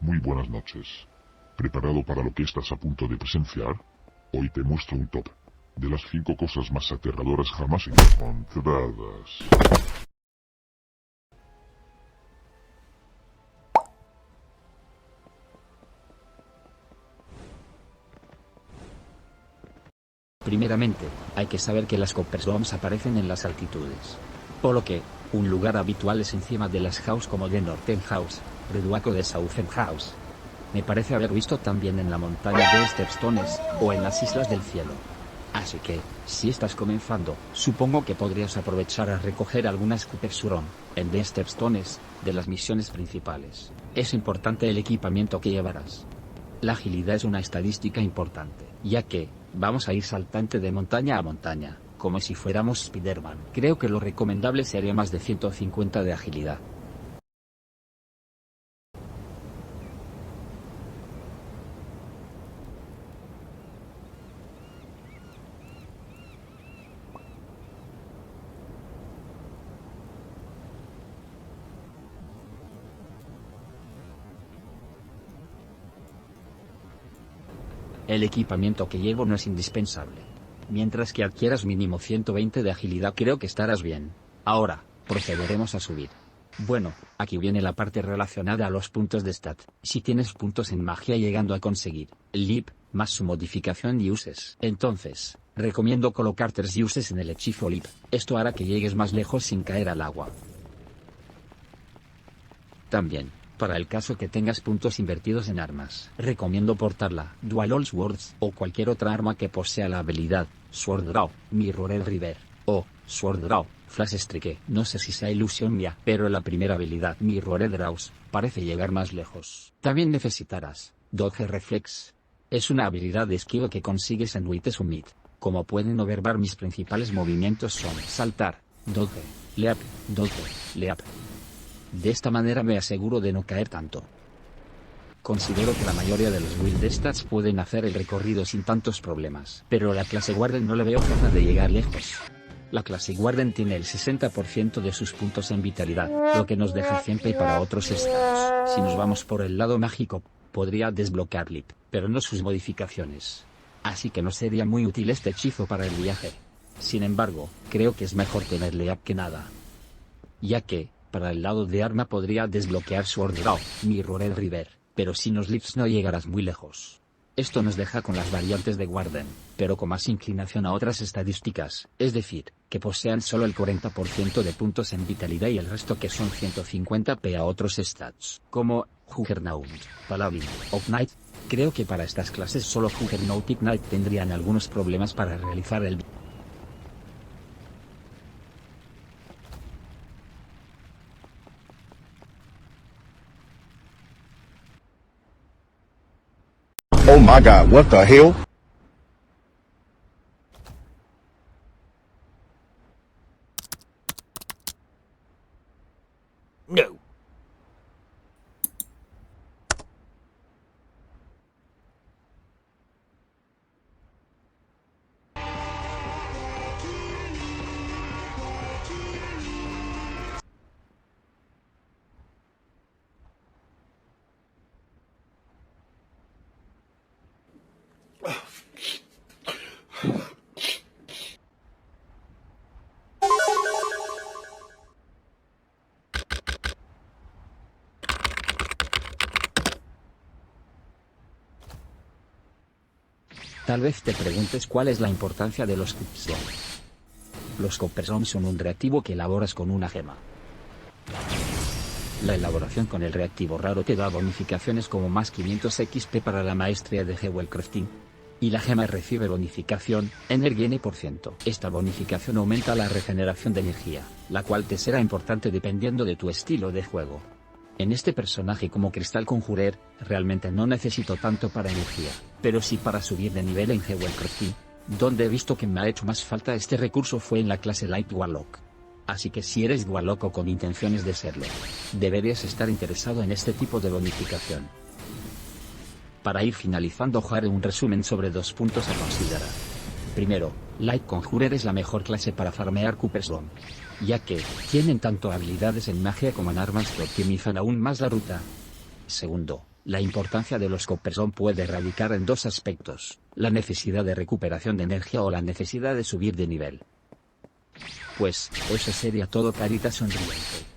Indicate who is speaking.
Speaker 1: Muy buenas noches. ¿Preparado para lo que estás a punto de presenciar? Hoy te muestro un top de las 5 cosas más aterradoras jamás encontradas.
Speaker 2: Primeramente, hay que saber que las Copper Bombs aparecen en las altitudes. Por lo que, un lugar habitual es encima de las house como de Northern House, Reduaco de Southern House. Me parece haber visto también en la montaña de Stepstones, o en las Islas del Cielo. Así que, si estás comenzando, supongo que podrías aprovechar a recoger algunas Copper Surón, en The Stepstones, de las misiones principales. Es importante el equipamiento que llevarás. La agilidad es una estadística importante, ya que, vamos a ir saltante de montaña a montaña, como si fuéramos Spider-Man. Creo que lo recomendable sería más de 150 de agilidad. El equipamiento que llevo no es indispensable. Mientras que adquieras mínimo 120 de agilidad creo que estarás bien. Ahora, procederemos a subir. Bueno, aquí viene la parte relacionada a los puntos de stat. Si tienes puntos en magia llegando a conseguir el leap, más su modificación y uses. Entonces, recomiendo colocar 3 uses en el hechizo leap. Esto hará que llegues más lejos sin caer al agua. También, para el caso que tengas puntos invertidos en armas, recomiendo portar la Dual Swords o cualquier otra arma que posea la habilidad Sword Draw, Mirrored River, o Sword Draw, Flash Strike. No sé si sea ilusión mía, pero la primera habilidad Mirrored Draws parece llegar más lejos. También necesitarás Dodge Reflex. Es una habilidad de esquiva que consigues en Wite Summit. Como pueden observar, mis principales movimientos son saltar, dodge, leap, dodge, leap. De esta manera me aseguro de no caer tanto. Considero que la mayoría de los Wild Stats pueden hacer el recorrido sin tantos problemas, pero la clase Warden no le veo forma de llegar lejos. La clase Warden tiene el 60% de sus puntos en vitalidad, lo que nos deja 100 P para otros stats. Si nos vamos por el lado mágico, podría desbloquear Leap, pero no sus modificaciones. Así que no sería muy útil este hechizo para el viaje. Sin embargo, creo que es mejor tener Leap que nada. Ya que, para el lado de arma podría desbloquear Sword Draw, Mirrored River, pero sin los leaps no llegarás muy lejos. Esto nos deja con las variantes de Warden, pero con más inclinación a otras estadísticas, es decir, que posean solo el 40% de puntos en vitalidad y el resto que son 150 P a otros stats, como Juggernaut, Paladin o Knight. Creo que para estas clases solo Juggernaut y Knight tendrían algunos problemas para realizar el
Speaker 3: Oh my god, what the hell?
Speaker 4: No.
Speaker 2: Tal vez te preguntes cuál es la importancia de los Copper Bombs. Los Copper Bombs son un reactivo que elaboras con una gema. La elaboración con el reactivo raro te da bonificaciones como más 500 XP para la maestría de Jewelcrafting. Y la gema recibe bonificación, Energy N%. Esta bonificación aumenta la regeneración de energía, la cual te será importante dependiendo de tu estilo de juego. En este personaje como Crystal Conjurer, realmente no necesito tanto para energía, pero sí para subir de nivel en Jewelcrafting, donde he visto que me ha hecho más falta este recurso fue en la clase Light Warlock. Así que si eres Warlock o con intenciones de serlo, deberías estar interesado en este tipo de bonificación. Para ir finalizando haré un resumen sobre 2 puntos a considerar. Primero, Light Conjurer es la mejor clase para farmear Copper Bomb, ya que tienen tanto habilidades en magia como en armas que optimizan aún más la ruta. Segundo, La importancia de los Copperzone puede radicar en dos aspectos: la necesidad de recuperación de energía o la necesidad de subir de nivel. Pues, eso sería todo, carita sonriente.